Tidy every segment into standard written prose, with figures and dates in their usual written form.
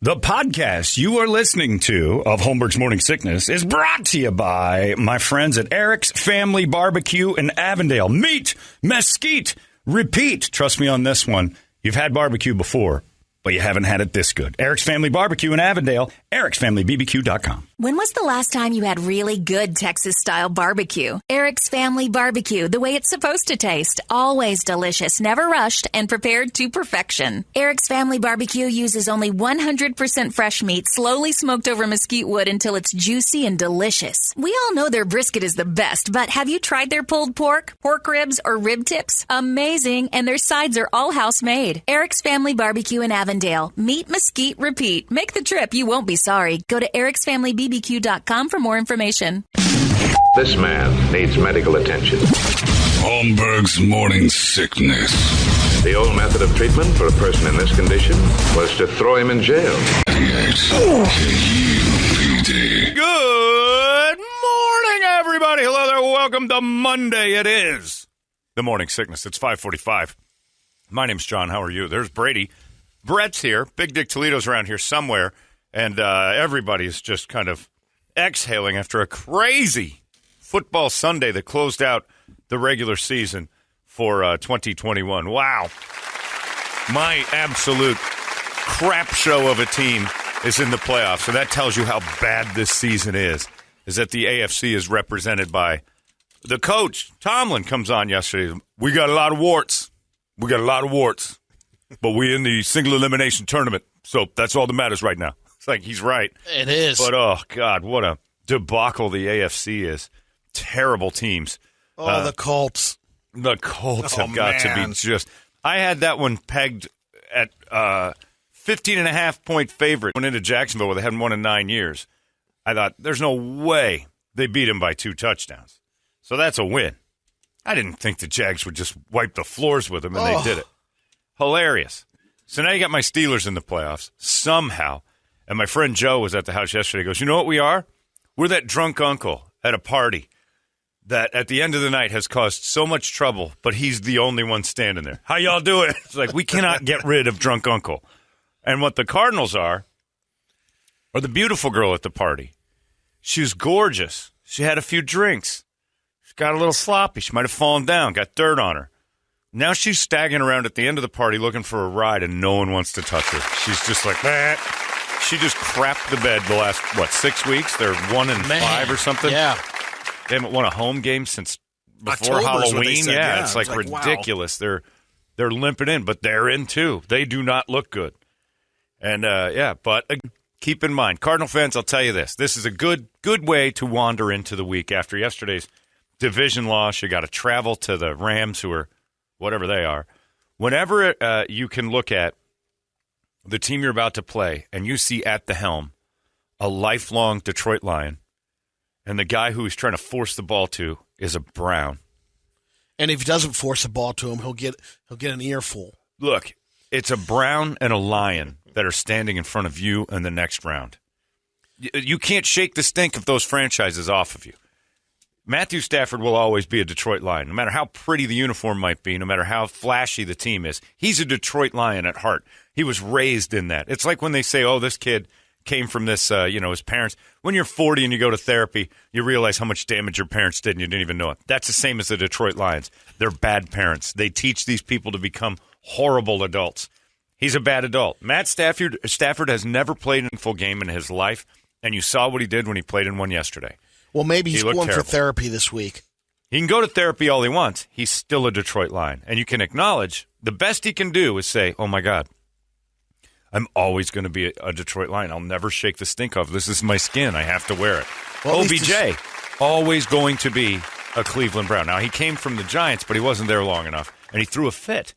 The podcast you are listening to of Holmberg's Morning Sickness is brought to you by my friends at Eric's Family Barbecue in Avondale. Meet, mesquite, repeat. Trust me on this one. You've had barbecue before, but you haven't had it this good. Eric's Family Barbecue in Avondale, ericsfamilybbq.com. When was the last time you had really good Texas-style barbecue? Eric's Family Barbecue, the way it's supposed to taste. Always delicious, never rushed, and prepared to perfection. Eric's Family Barbecue uses only 100% fresh meat, slowly smoked over mesquite wood until it's juicy and delicious. We all know their brisket is the best, but have you tried their pulled pork, pork ribs, or rib tips? Amazing, and their sides are all house-made. Eric's Family Barbecue in Avondale. Meet, mesquite, repeat. Make the trip. You won't be sorry. Go to ericsfamilybbq.com for more information. This man needs medical attention. Holmberg's Morning Sickness. The old method of treatment for a person in this condition was to throw him in jail. K-U-P-D. Good morning, everybody. Hello there. Welcome to Monday. It is the Morning Sickness. It's 5:45. My name's John. How are you? There's Brady. Brett's here. Big Dick Toledo's around here somewhere. And everybody's just kind of exhaling after a crazy football Sunday that closed out the regular season for 2021. Wow. My absolute crap show of a team is in the playoffs. So that tells you how bad this season is that the AFC is represented by the coach. Tomlin comes on yesterday. We got a lot of warts. But we're in the single elimination tournament. So that's all that matters right now. It's like he's right. It is. But, oh, God, what a debacle the AFC is. Terrible teams. The Colts. The Colts have got to be just – I had that one pegged at 15.5-point favorite. Went into Jacksonville where they hadn't won in 9 years. I thought, there's no way they beat him by 2 touchdowns. So that's a win. I didn't think the Jags would just wipe the floors with them, and they did it. Hilarious. So now you got my Steelers in the playoffs somehow. And my friend Joe was at the house yesterday. He goes, you know what we are? We're that drunk uncle at a party that at the end of the night has caused so much trouble, but he's the only one standing there. How y'all doing? It's like, we cannot get rid of drunk uncle. And what the Cardinals are the beautiful girl at the party. She was gorgeous. She had a few drinks. She got a little sloppy. She might have fallen down, got dirt on her. Now she's staggering around at the end of the party looking for a ride, and no one wants to touch her. She's just like, that. She just crapped the bed the last, 6 weeks? They're 1-5 or something? Yeah. They haven't won a home game since before Halloween. Yeah, it's like ridiculous. Wow. They're limping in, but they're in too. They do not look good. And, but keep in mind, Cardinal fans, I'll tell you this. This is a good way to wander into the week after yesterday's division loss. You got to travel to the Rams, who are whatever they are. Whenever you can look at the team you're about to play, and you see at the helm a lifelong Detroit Lion, and the guy who he's trying to force the ball to is a Brown. And if he doesn't force the ball to him, he'll get an earful. Look, it's a Brown and a Lion that are standing in front of you in the next round. You can't shake the stink of those franchises off of you. Matthew Stafford will always be a Detroit Lion, no matter how pretty the uniform might be, no matter how flashy the team is. He's a Detroit Lion at heart. He was raised in that. It's like when they say, oh, this kid came from this, his parents. When you're 40 and you go to therapy, you realize how much damage your parents did and you didn't even know it. That's the same as the Detroit Lions. They're bad parents. They teach these people to become horrible adults. He's a bad adult. Matt Stafford has never played in a full game in his life, and you saw what he did when he played in one yesterday. Well, maybe he's going terrible for therapy this week. He can go to therapy all he wants. He's still a Detroit Lion. And you can acknowledge the best he can do is say, oh, my God, I'm always going to be a Detroit Lion. I'll never shake the stink off. This is my skin. I have to wear it. Well, OBJ, always going to be a Cleveland Brown. Now, he came from the Giants, but he wasn't there long enough, and he threw a fit.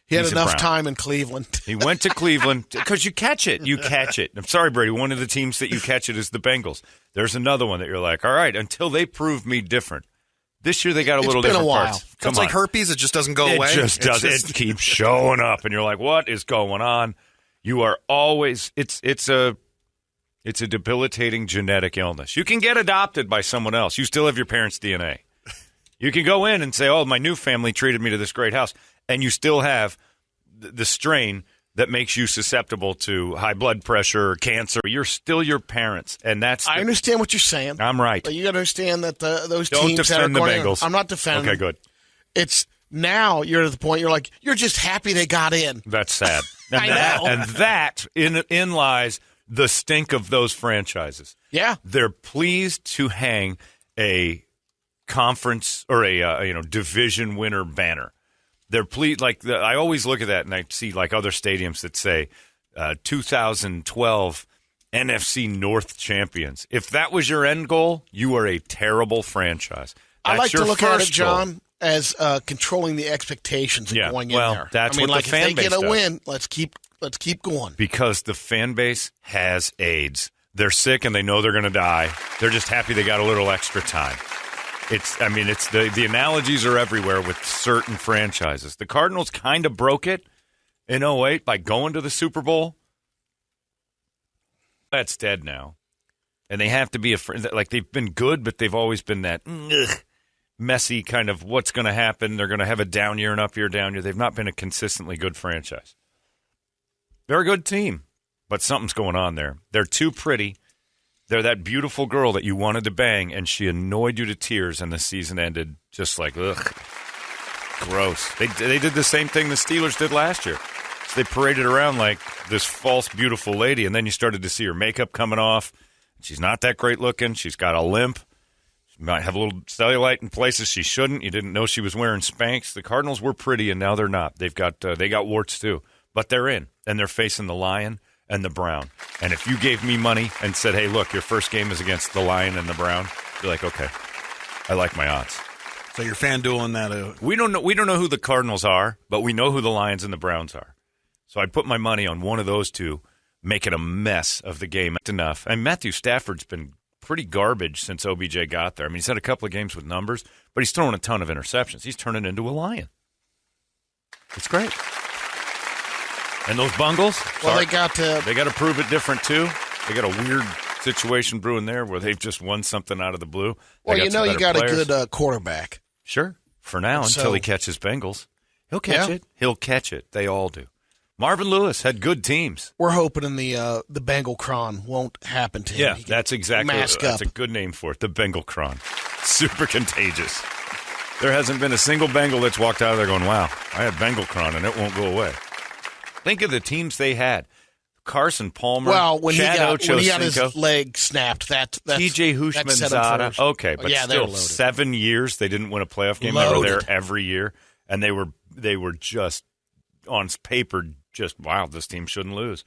He had enough time in Cleveland. He went to Cleveland because you catch it. You catch it. I'm sorry, Brady. One of the teams that you catch it is the Bengals. There's another one that you're like, all right, until they prove me different. This year they got a little different parts. It's like herpes. It just doesn't go away. It just doesn't. It keeps showing up, and you're like, what is going on? You are always it's a debilitating genetic illness. You can get adopted by someone else. You still have your parents' DNA. You can go in and say, oh, my new family treated me to this great house. And you still have the strain that makes you susceptible to high blood pressure or cancer. You're still your parents, and that's. I understand what you're saying. I'm right. But you got to understand that those Don't teams that are defend the going. Bengals. I'm not defending. Okay, good. It's now you're at the point you're just happy they got in. That's sad. And I know. And that in lies the stink of those franchises. Yeah, they're pleased to hang a conference or a division winner banner. They're pleased. I always look at that and I see other stadiums that say 2012 NFC North champions. If that was your end goal, you are a terrible franchise. I like to look at it, John, goal. as controlling the expectations of going in there. That's what the fan if base they get a does. win, let's keep going. Because the fan base has AIDS. They're sick and they know they're going to die. They're just happy they got a little extra time. It's the analogies are everywhere with certain franchises. The Cardinals kind of broke it in 2008 by going to the Super Bowl. That's dead now. And they have to be they've been good, but they've always been that messy kind of what's going to happen. They're going to have a down year and up year, down year. They've not been a consistently good franchise. They're a good team, but something's going on there. They're too pretty. They're that beautiful girl that you wanted to bang, and she annoyed you to tears, and the season ended just gross. They did the same thing the Steelers did last year. So they paraded around like this false, beautiful lady, and then you started to see her makeup coming off. She's not that great looking. She's got a limp. She might have a little cellulite in places she shouldn't. You didn't know she was wearing Spanx. The Cardinals were pretty, and now they're not. They got warts too, but they're in, and they're facing the Lion and the Brown. And if you gave me money and said, hey, look, your first game is against the Lion and the Brown, you're like, okay, I like my odds. So you're FanDueling that. We don't know who the Cardinals are, but we know who the Lions and the Browns are. So I'd put my money on one of those two, making a mess of the game. That's enough. And Matthew Stafford's been pretty garbage since OBJ got there. I mean, he's had a couple of games with numbers, but he's throwing a ton of interceptions. He's turning into a Lion. It's great. And those Bungles, they got to prove it different too. They got a weird situation brewing there where they've just won something out of the blue. Well, you got players. A good quarterback. Sure, for now, until he catches Bengals. He'll catch it. He'll catch it. They all do. Marvin Lewis had good teams. We're hoping the Bengal Cron won't happen to him. Yeah, that's exactly that's a good name for it. The Bengal Cron. Super contagious. There hasn't been a single Bengal that's walked out of there going, wow, I had Bengal Cron and it won't go away. Think of the teams they had. Carson Palmer, when he got his leg snapped, T.J. Hushmanzada. Okay, but still 7 years they didn't win a playoff game. They were there every year, and they were just on paper, just wow, this team shouldn't lose.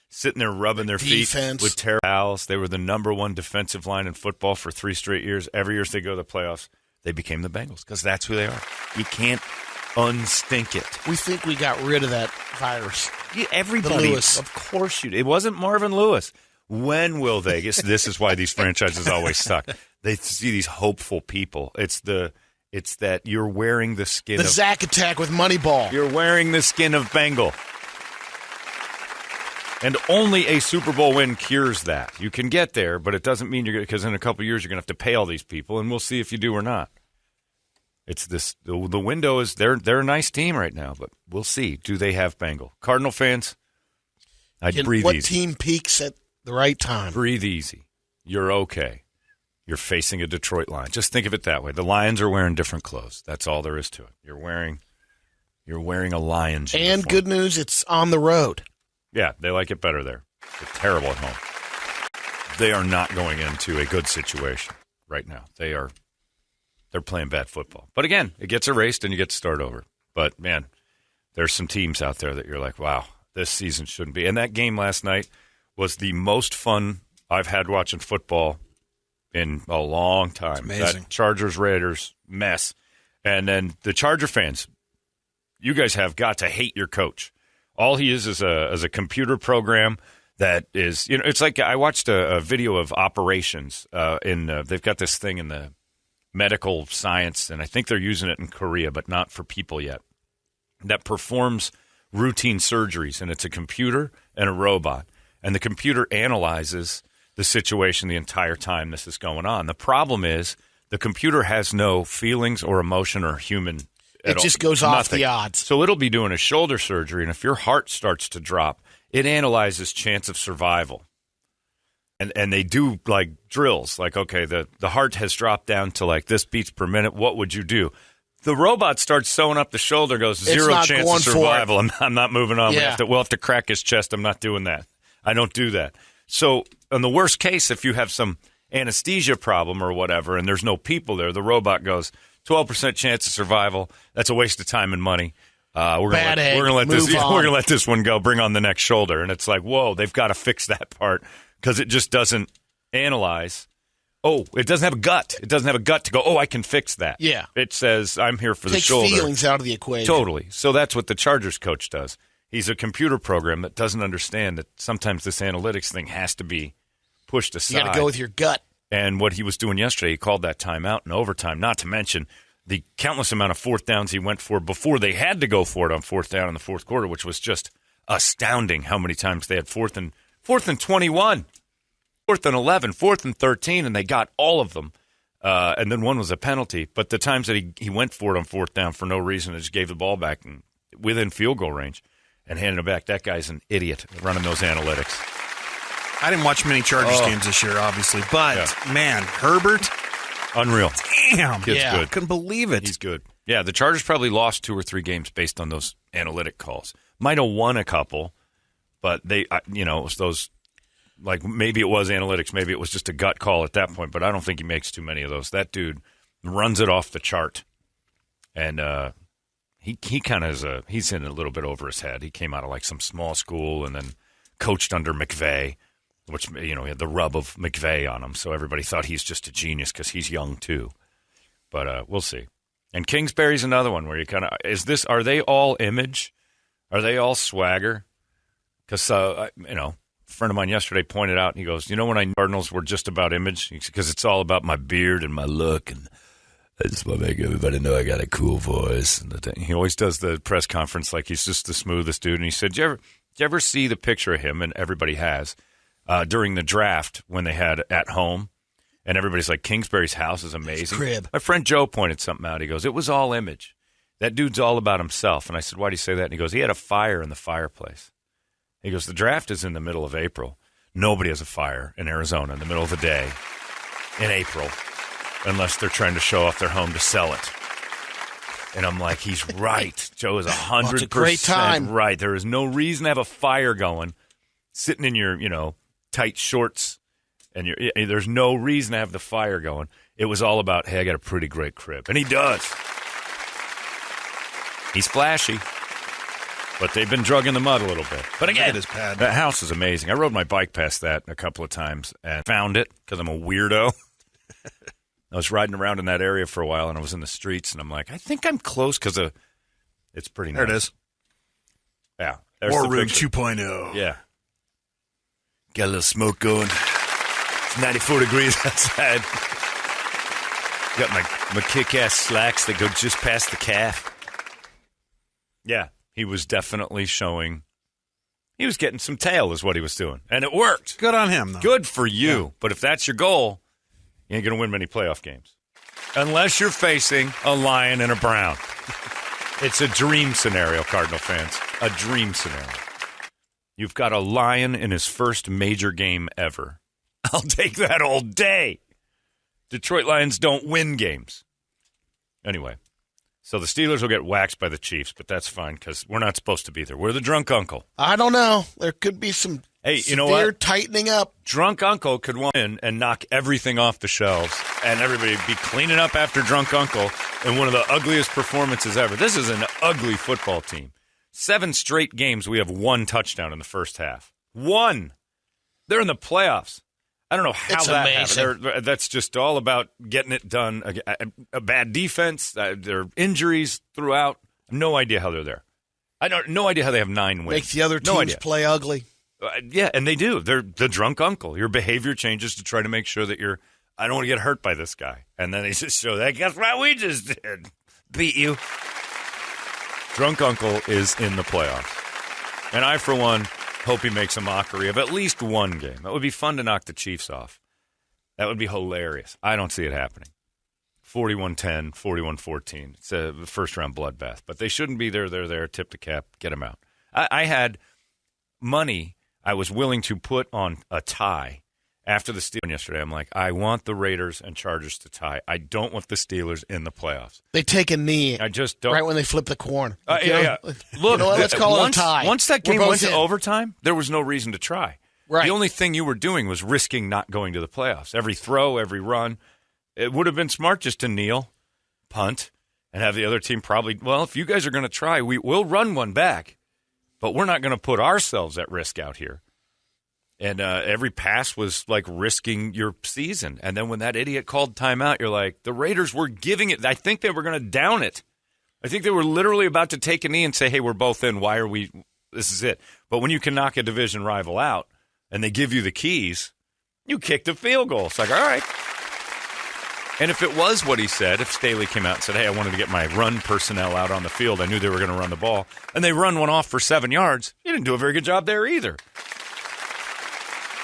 Sitting there rubbing their feet with terrible fouls. They were the number one defensive line in football for 3 straight years. Every year they go to the playoffs, they became the Bengals because that's who they are. You can't unstink it. We think we got rid of that virus. Yeah, everybody, of course you did. It wasn't Marvin Lewis. When will they? This is why these franchises always suck. They see these hopeful people. It's that you're wearing the skin of Zach attack with Moneyball. You're wearing the skin of Bengal. And only a Super Bowl win cures that. You can get there, but it doesn't mean because in a couple of years you're going to have to pay all these people, and we'll see if you do or not. It's this. The window is they're a nice team right now, but we'll see. Do they have Bengal? Cardinal fans, breathe easy. What team peaks at the right time? Breathe easy. You're okay. You're facing a Detroit Lion. Just think of it that way. The Lions are wearing different clothes. That's all there is to it. You're wearing a Lions uniform. And good news, it's on the road. Yeah, they like it better there. They're terrible at home. They are not going into a good situation right now. They're playing bad football. But again, it gets erased and you get to start over. But, man, there's some teams out there that you're like, wow, this season shouldn't be. And that game last night was the most fun I've had watching football in a long time. Amazing. That Chargers-Raiders mess. And then the Charger fans, you guys have got to hate your coach. All he is a computer program that is, it's like I watched a video of operations they've got this thing in the medical science, and I think they're using it in Korea, but not for people yet, that performs routine surgeries, and it's a computer and a robot, and the computer analyzes the situation the entire time this is going on. The problem is the computer has no feelings or emotion or human It just goes off the odds. So it'll be doing a shoulder surgery, and if your heart starts to drop, it analyzes chance of survival. And they do like drills, like, okay, the heart has dropped down to like this beats per minute. What would you do? The robot starts sewing up the shoulder, goes, zero chance of survival. I'm not moving on. Yeah. We'll have to crack his chest. I'm not doing that. I don't do that. So in the worst case, if you have some anesthesia problem or whatever and there's no people there, the robot goes, 12% chance of survival. That's a waste of time and money. We're gonna let this one go. Bring on the next shoulder. And it's like, whoa, they've got to fix that part because it just doesn't analyze. Oh, it doesn't have a gut. It doesn't have a gut to go, I can fix that. Yeah. It says, I'm here for the shoulder. Takes feelings out of the equation. Totally. So that's what the Chargers coach does. He's a computer program that doesn't understand that sometimes this analytics thing has to be pushed aside. You got to go with your gut. And what he was doing yesterday, he called that timeout in overtime, not to mention the countless amount of fourth downs he went for before they had to go for it on fourth down in the fourth quarter, which was just astounding how many times they had fourth and 21, fourth and 11, fourth and 13, and they got all of them. And then one was a penalty. But the times that he went for it on fourth down for no reason and just gave the ball back within field goal range and handed it back, that guy's an idiot running those analytics. I didn't watch many Chargers games this year, obviously, but man, Herbert, unreal. Damn, Kid's good. Couldn't believe it. He's good. Yeah, the Chargers probably lost 2 or 3 games based on those analytic calls. Might have won a couple, but it was those. Like maybe it was analytics, maybe it was just a gut call at that point. But I don't think he makes too many of those. That dude runs it off the chart, and he kind of he's in a little bit over his head. He came out of like some small school and then coached under McVay. Which, he had the rub of McVay on him, so everybody thought he's just a genius because he's young too. But we'll see. And Kingsbury's another one where you kind of are they all image? Are they all swagger? Because a friend of mine yesterday pointed out, he goes, when I Cardinals were just about image, because it's all about my beard and my look, and I just want to make everybody know I got a cool voice. And he always does the press conference like he's just the smoothest dude. And he said, "Did you ever see the picture of him?" And everybody has. During the draft when they had at home, and everybody's like, Kingsbury's house is amazing. Crib. My friend Joe pointed something out. He goes, it was all image. That dude's all about himself. And I said, why do you say that? And he goes, he had a fire in the fireplace. He goes, the draft is in the middle of April. Nobody has a fire in Arizona in the middle of the day in April unless they're trying to show off their home to sell it. And I'm like, he's right. Joe is 100% it's a great time. Right. There is no reason to have a fire going, sitting in your, tight shorts, and there's no reason to have the fire going. It was all about, hey, I got a pretty great crib. And he does. He's flashy, but they've been drug in the mud a little bit. But again, that house is amazing. I rode my bike past that a couple of times and found it because I'm a weirdo. I was riding around in that area for a while, and I was in the streets, and I'm like, I think I'm close because it's pretty nice. There it is. Yeah. War Room 2.0. Yeah. Got a little smoke going. It's 94 degrees outside. Got my kick-ass slacks that go just past the calf. Yeah, he was definitely showing. He was getting some tail is what he was doing. And it worked. Good on him, though. Good for you. Yeah. But if that's your goal, you ain't going to win many playoff games. Unless you're facing a Lion and a Brown. It's a dream scenario, Cardinal fans. A dream scenario. You've got a Lion in his first major game ever. I'll take that all day. Detroit Lions don't win games. Anyway, so the Steelers will get waxed by the Chiefs, but that's fine because we're not supposed to be there. We're the drunk uncle. I don't know. There could be some severe tightening up. Drunk uncle could walk in and knock everything off the shelves, and everybody would be cleaning up after drunk uncle in one of the ugliest performances ever. This is an ugly football team. 7 straight games, we have 1 touchdown in the first half. 1. They're in the playoffs. I don't know how that happened. That's just all about getting it done. A bad defense, their injuries throughout. No idea how they're there. No idea how they have 9 wins. Make the other teams play ugly. Yeah, and they do. They're the drunk uncle. Your behavior changes to try to make sure that I don't want to get hurt by this guy. And then they just show that. Guess what we just did? Beat you. Drunk uncle is in the playoffs. And I, for one, hope he makes a mockery of at least 1 game. It would be fun to knock the Chiefs off. That would be hilarious. I don't see it happening. 41-10, 41-14. It's a first-round bloodbath. But they shouldn't be there. They're there. Tip the cap. Get them out. I had money I was willing to put on a tie after the Steelers yesterday. I'm like, I want the Raiders and Chargers to tie. I don't want the Steelers in the playoffs. They take a knee. I just don't. Right when they flip the corn. Yeah. Look, you know what? Let's call it a tie. Once that game went to overtime, there was no reason to try. Right. The only thing you were doing was risking not going to the playoffs. Every throw, every run. It would have been smart just to kneel, punt, and have the other team probably, well, if you guys are going to try, we'll run one back, but we're not going to put ourselves at risk out here. And every pass was like risking your season. And then when that idiot called timeout, you're like, the Raiders were giving it. I think they were going to down it. I think they were literally about to take a knee and say, hey, we're both in. Why are we? This is it. But when you can knock a division rival out and they give you the keys, you kick the field goal. It's like, all right. And if it was what he said, if Staley came out and said, hey, I wanted to get my run personnel out on the field, I knew they were going to run the ball, and they run one off for 7 yards, you didn't do a very good job there either.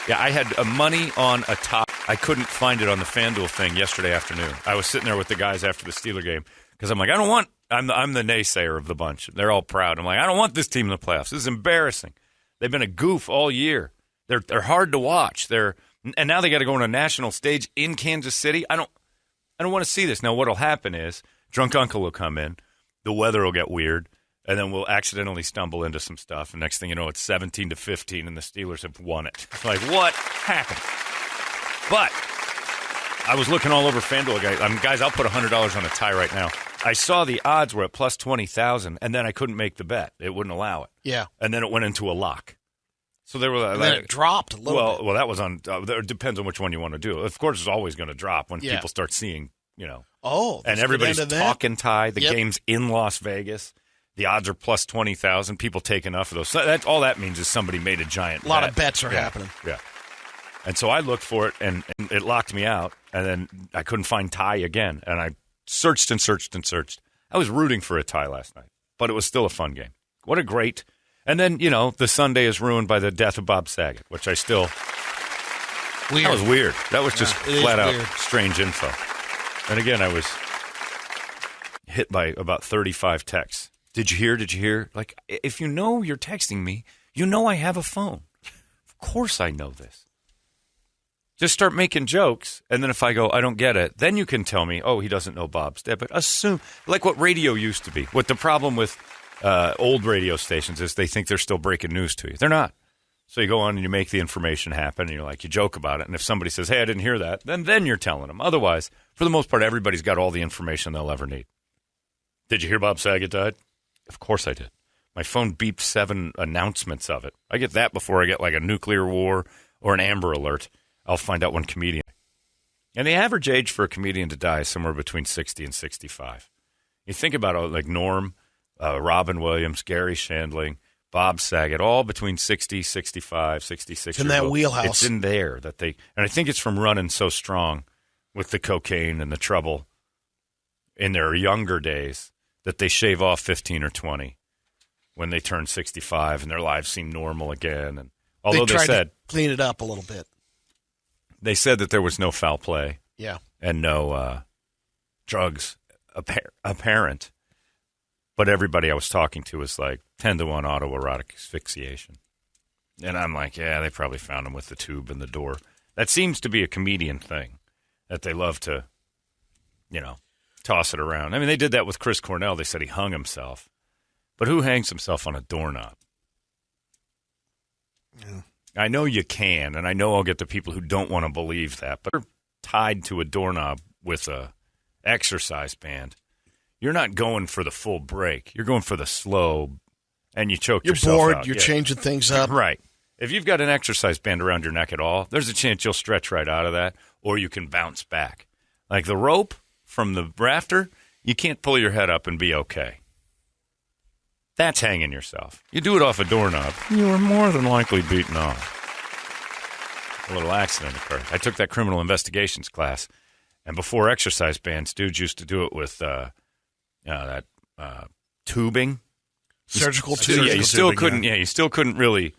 Yeah, I had money on a top. I couldn't find it on the FanDuel thing yesterday afternoon. I was sitting there with the guys after the Steeler game because I'm like, I'm the naysayer of the bunch. They're all proud. I'm like, I don't want this team in the playoffs. This is embarrassing. They've been a goof all year. They're hard to watch. And now they got to go on a national stage in Kansas City. I don't want to see this. Now, what will happen is drunk uncle will come in, the weather will get weird, and then we'll accidentally stumble into some stuff. And next thing you know, it's 17-15, and the Steelers have won it. Like, what happened? But I was looking all over FanDuel. Guys, I'll put $100 on a tie right now. I saw the odds were at plus 20,000, and then I couldn't make the bet. It wouldn't allow it. Yeah. And then it went into a lock. So there were. And then it dropped a little bit. Well, that was on. It depends on which one you want to do. Of course, it's always going to drop when people start seeing, Oh, and everybody's talking tie. The game's in Las Vegas. The odds are plus 20,000. People take enough of those. So all that means is somebody made a giant bet. A lot of bets are happening. Yeah. And so I looked for it, and it locked me out. And then I couldn't find tie again. And I searched and searched and searched. I was rooting for a tie last night, but it was still a fun game. What a great. And then, the Sunday is ruined by the death of Bob Saget, which I still. Weird. That was weird. That was just flat out weird. Strange info. And again, I was hit by about 35 texts. Did you hear? Did you hear? Like, if you know you're texting me, you know I have a phone. Of course I know this. Just start making jokes, and then if I go, I don't get it, then you can tell me, oh, he doesn't know Bob's dead. But assume, like what radio used to be. What the problem with old radio stations is they think they're still breaking news to you. They're not. So you go on and you make the information happen, and you joke about it. And if somebody says, hey, I didn't hear that, then you're telling them. Otherwise, for the most part, everybody's got all the information they'll ever need. Did you hear Bob Saget died? Of course I did. My phone beeped 7 announcements of it. I get that before I get like a nuclear war or an Amber Alert. I'll find out one comedian. And the average age for a comedian to die is somewhere between 60 and 65. You think about it, like Norm, Robin Williams, Gary Shandling, Bob Saget, all between 60, 65, 66 in years that old. wheelhouse. It's in there that and I think it's from running so strong with the cocaine and the trouble in their younger days that they shave off 15 or 20 when they turn 65 and their lives seem normal again. And although they said to clean it up a little bit. They said that there was no foul play. Yeah. And no drugs apparent. But everybody I was talking to was like 10-1 autoerotic asphyxiation. And I'm like, yeah, they probably found him with the tube in the door. That seems to be a comedian thing, that they love to, toss it around. I mean, they did that with Chris Cornell. They said he hung himself. But who hangs himself on a doorknob? Yeah. I know you can, and I know I'll get the people who don't want to believe that, but they're tied to a doorknob with a exercise band. You're not going for the full break. You're going for the slow, and you choke yourself out. You're bored. You're changing things up. Right. If you've got an exercise band around your neck at all, there's a chance you'll stretch right out of that, or you can bounce back. Like the rope from the rafter, you can't pull your head up and be okay. That's hanging yourself. You do it off a doorknob, you are more than likely beaten off. A little accident occurred. I took that criminal investigations class, and before exercise bands, dudes used to do it with that tubing. Surgical tubing. Yeah, you still couldn't. Yeah, you still couldn't really.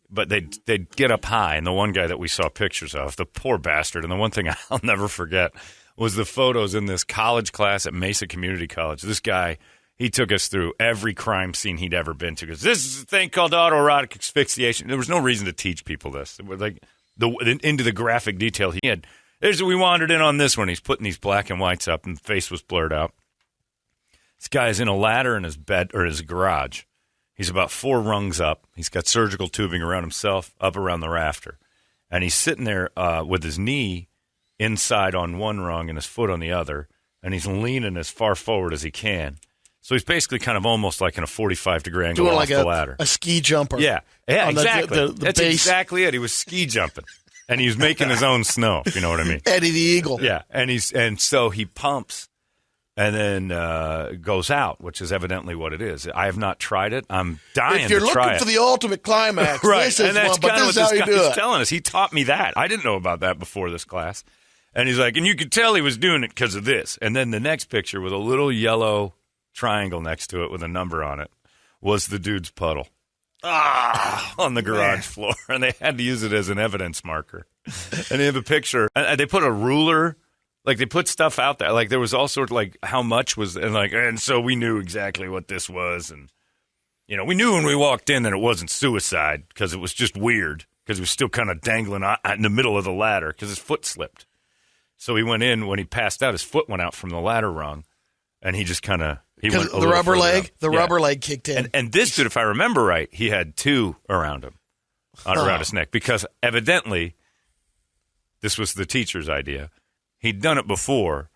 But they'd get up high, and the one guy that we saw pictures of, the poor bastard, and the one thing I'll never forget was the photos in this college class at Mesa Community College. This guy, he took us through every crime scene he'd ever been to. Because this is a thing called autoerotic asphyxiation. There was no reason to teach people this. It was like into the graphic detail he had. We wandered in on this one. He's putting these black and whites up, and the face was blurred out. This guy's in a ladder in his bed or his garage. He's about 4 rungs up. He's got surgical tubing around himself, up around the rafter. And he's sitting there with his knee inside on one rung and his foot on the other, and he's leaning as far forward as he can. So he's basically kind of almost like in a 45-degree angle doing off like the ladder. A ski jumper. Yeah, exactly. That's base. exactly it. He was ski jumping. And he was making his own snow, if you know what I mean. Eddie the Eagle. Yeah, and so he pumps and then goes out, which is evidently what it is. I have not tried it. I'm dying to try it. If you're looking for the ultimate climax, right, this is and that's one, but kind of this what is how this you do guy's it. telling us. He taught me that. I didn't know about that before this class. And he's like, and you could tell he was doing it because of this. And then the next picture with a little yellow triangle next to it with a number on it was the dude's puddle. On the garage floor, and they had to use it as an evidence marker. And they have a picture, and they put a ruler, like they put stuff out there, like there was all sorts, like how much was, and so we knew exactly what this was, and we knew when we walked in that it wasn't suicide because it was just weird because he was still kind of dangling in the middle of the ladder because his foot slipped. So he went in when he passed out, his foot went out from the ladder rung, and he just kind of. Because the rubber leg kicked in. And this dude, if I remember right, he had 2 around him, around his neck, because evidently this was the teacher's idea. He'd done it before,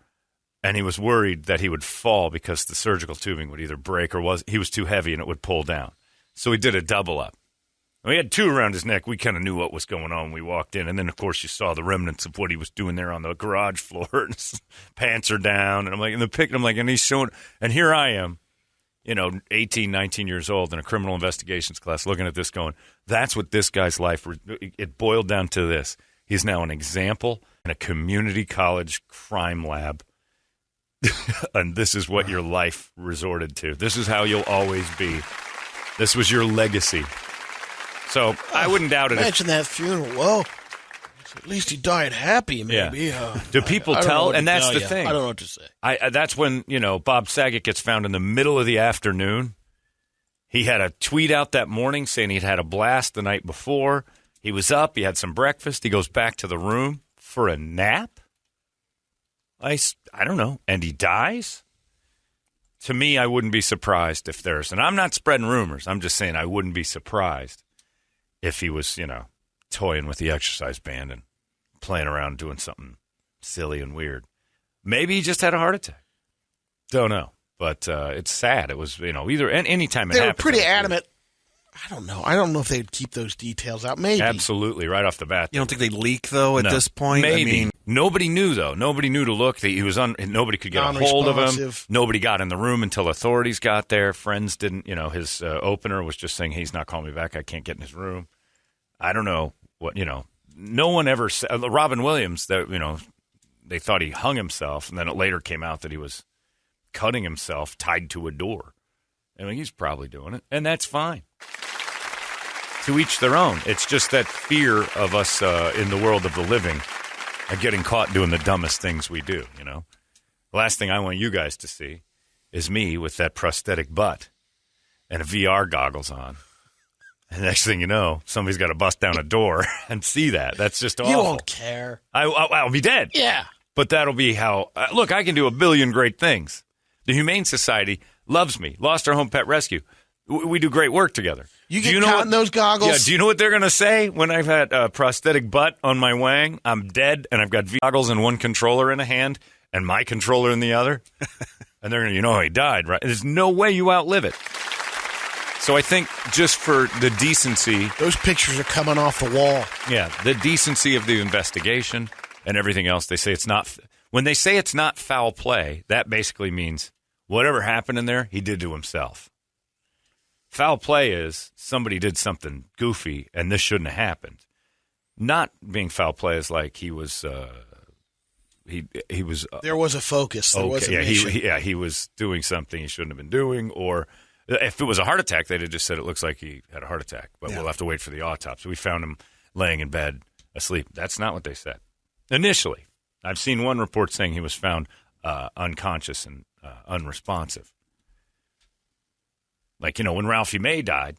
and he was worried that he would fall because the surgical tubing would either break or he was too heavy and it would pull down. So he did a double up. We had 2 around his neck. We kind of knew what was going on when we walked in. And then, of course, you saw the remnants of what he was doing there on the garage floor. And his pants are down. And I'm like, in the pic, I'm like, and he's showing. And here I am, 18, 19 years old in a criminal investigations class looking at this going, that's what this guy's life, it boiled down to this. He's now an example in a community college crime lab. And this is what your life resorted to. This is how you'll always be. This was your legacy. So I wouldn't doubt it. Imagine that funeral. Well, at least he died happy, maybe. Yeah. Do people tell? And that's the thing. I don't know what to say. That's when, Bob Saget gets found in the middle of the afternoon. He had a tweet out that morning saying he'd had a blast the night before. He was up. He had some breakfast. He goes back to the room for a nap. I don't know. And he dies? To me, I wouldn't be surprised if there's, and I'm not spreading rumors. I'm just saying I wouldn't be surprised if he was, toying with the exercise band and playing around doing something silly and weird. Maybe he just had a heart attack. Don't know. But it's sad. It was, either any time it They happened. They were pretty adamant. I don't know. I don't know if they'd keep those details out. Maybe. Absolutely, right off the bat. You don't think they leak, though, at this point? Maybe. Nobody knew, though. Nobody knew to look. He was nobody could get a hold of him. Nobody got in the room until authorities got there. Friends didn't, his opener was just saying, he's not calling me back. I can't get in his room. I don't know what, no one ever said. Robin Williams, that they thought he hung himself, and then it later came out that he was cutting himself tied to a door. I mean, he's probably doing it, and that's fine. To each their own. It's just that fear of us in the world of the living getting caught doing the dumbest things we do, The last thing I want you guys to see is me with that prosthetic butt and a VR goggles on. And next thing you know, somebody's got to bust down a door and see that. That's just awful. You won't care. I'll be dead. Yeah. But that'll be how look, I can do a billion great things. The Humane Society loves me. Lost Our Home Pet Rescue. We do great work together. You get caught in those goggles? Yeah, do you know what they're going to say when I've had a prosthetic butt on my wang? I'm dead, and I've got goggles and one controller in a hand and my controller in the other. And they're going to, how he died, right? There's no way you outlive it. So I think just for the decency. Those pictures are coming off the wall. Yeah, the decency of the investigation and everything else. They say it's not. When they say it's not foul play, that basically means whatever happened in there, he did to himself. Foul play is somebody did something goofy and this shouldn't have happened. Not being foul play is like he was. He was. There was a focus. There was a mission. He was doing something he shouldn't have been doing, or. If it was a heart attack, they'd have just said it looks like he had a heart attack, but we'll have to wait for the autopsy. We found him laying in bed asleep. That's not what they said initially. I've seen one report saying he was found unconscious and unresponsive. Like, when Ralphie May died,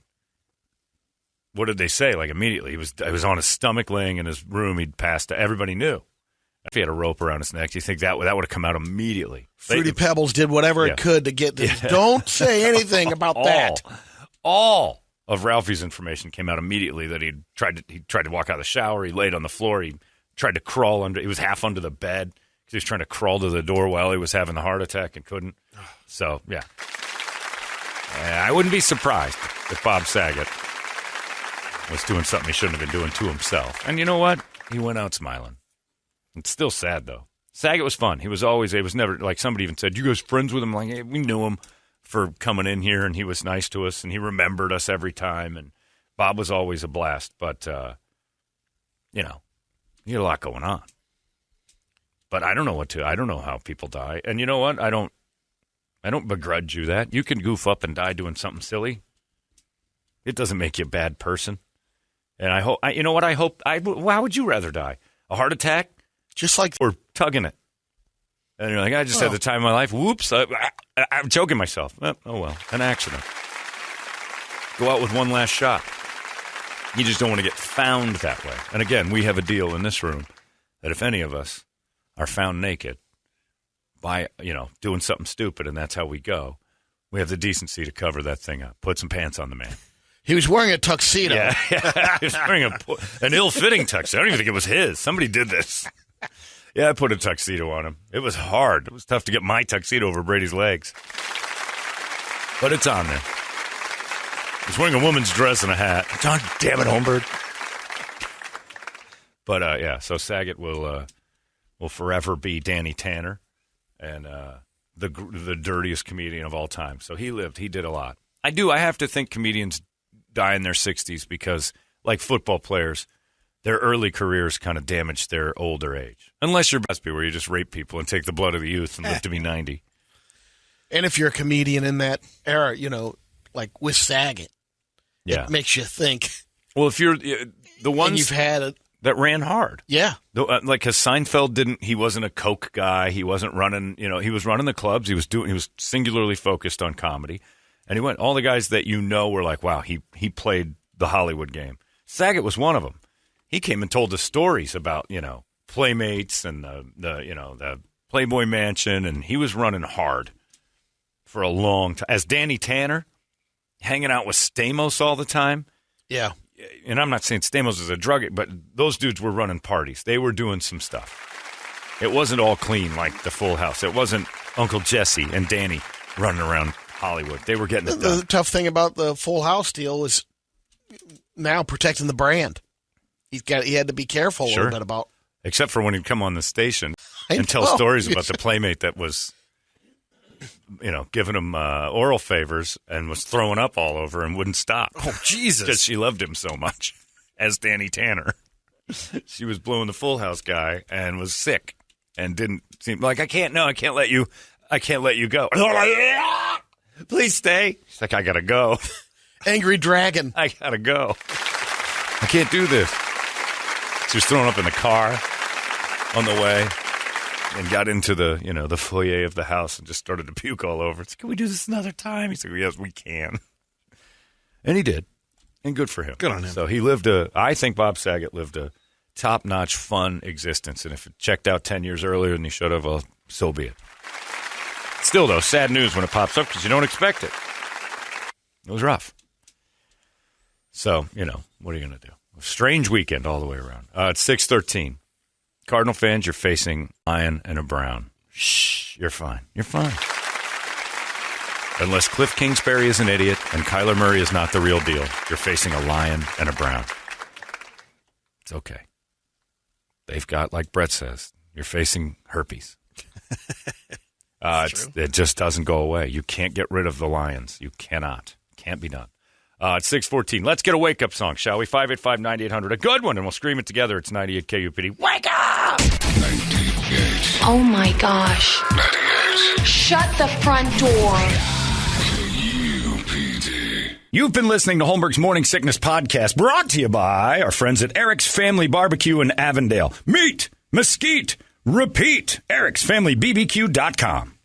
what did they say? Like, immediately, he was on his stomach laying in his room. He'd passed. Everybody knew. If he had a rope around his neck, do you think that would have come out immediately? Fruity Pebbles did whatever it could to get this. Yeah. Don't say anything about that. All of Ralphie's information came out immediately that he tried to walk out of the shower. He laid on the floor. He tried to crawl under. He was half under the bed because he was trying to crawl to the door while he was having the heart attack and couldn't. So, yeah. I wouldn't be surprised if Bob Saget was doing something he shouldn't have been doing to himself. And you know what? He went out smiling. It's still sad, though. Saget was fun. He was always, it was never, like somebody even said, you guys friends with him? Like, hey, we knew him for coming in here, and he was nice to us, and he remembered us every time, and Bob was always a blast. But, he had a lot going on. But I don't know how people die. And you know what? I don't begrudge you that. You can goof up and die doing something silly. It doesn't make you a bad person. And I hope, how would you rather die? A heart attack? Just like, or tugging it. And you're like, I just had the time of my life. Whoops, I'm choking myself. Oh, well, an accident. Go out with one last shot. You just don't want to get found that way. And again, we have a deal in this room that if any of us are found naked by, doing something stupid, and that's how we go, we have the decency to cover that thing up. Put some pants on the man. He was wearing a tuxedo. Yeah. He was wearing an ill-fitting tuxedo. I don't even think it was his. Somebody did this. Yeah, I put a tuxedo on him. It was hard. It was tough to get my tuxedo over Brady's legs. But it's on there. He's wearing a woman's dress and a hat. God damn it, Holmberg. But, so Saget will forever be Danny Tanner and the dirtiest comedian of all time. So he lived. He did a lot. I have to think comedians die in their 60s because, like football players, their early careers kind of damage their older age. Unless you're Busby, where you just rape people and take the blood of the youth and live to be 90. And if you're a comedian in that era, like with Saget, it makes you think. Well, if you're the ones you've had that ran hard. Yeah. Like, because Seinfeld he wasn't a coke guy. He wasn't running, he was running the clubs. He was singularly focused on comedy. And he went, all the guys that were like, wow, he played the Hollywood game. Saget was one of them. He came and told us stories about, Playmates and the Playboy Mansion, and he was running hard for a long time. As Danny Tanner, hanging out with Stamos all the time. Yeah. And I'm not saying Stamos is a drug addict, but those dudes were running parties. They were doing some stuff. It wasn't all clean like the Full House. It wasn't Uncle Jesse and Danny running around Hollywood. They were getting it done. The tough thing about the Full House deal was now protecting the brand. He had to be careful a little bit about. Except for when he'd come on the station and tell stories about the Playmate that was, giving him oral favors and was throwing up all over and wouldn't stop. Oh, Jesus. Because she loved him so much as Danny Tanner. She was blowing the Full House guy and was sick and didn't seem like, I can't let you go. Please stay. She's like, I got to go. Angry dragon. I got to go. I can't do this. She was throwing up in the car on the way and got into the foyer of the house and just started to puke all over. It's like, can we do this another time? He's like, yes, we can. And he did. And good for him. Good on him. So he I think Bob Saget lived a top-notch, fun existence. And if it checked out 10 years earlier than he should have, well, so be it. Still, though, sad news when it pops up because you don't expect it. It was rough. So, what are you going to do? A strange weekend all the way around. It's 6:13. Cardinal fans, you're facing Lion and a Brown. Shh, you're fine. You're fine. Unless Cliff Kingsbury is an idiot and Kyler Murray is not the real deal, you're facing a Lion and a Brown. It's okay. They've got, like Brett says, you're facing herpes. It just doesn't go away. You can't get rid of the Lions. You cannot. Can't be done. It's 6:14. Let's get a wake-up song, shall we? 585-9800. A good one, and we'll scream it together. It's 98 KUPD. Wake up! 98. Oh, my gosh. 98. Shut the front door. KUPD. You've been listening to Holmberg's Morning Sickness Podcast, brought to you by our friends at Eric's Family Barbecue in Avondale. Meat, mesquite, repeat. EricsFamilyBBQ.com.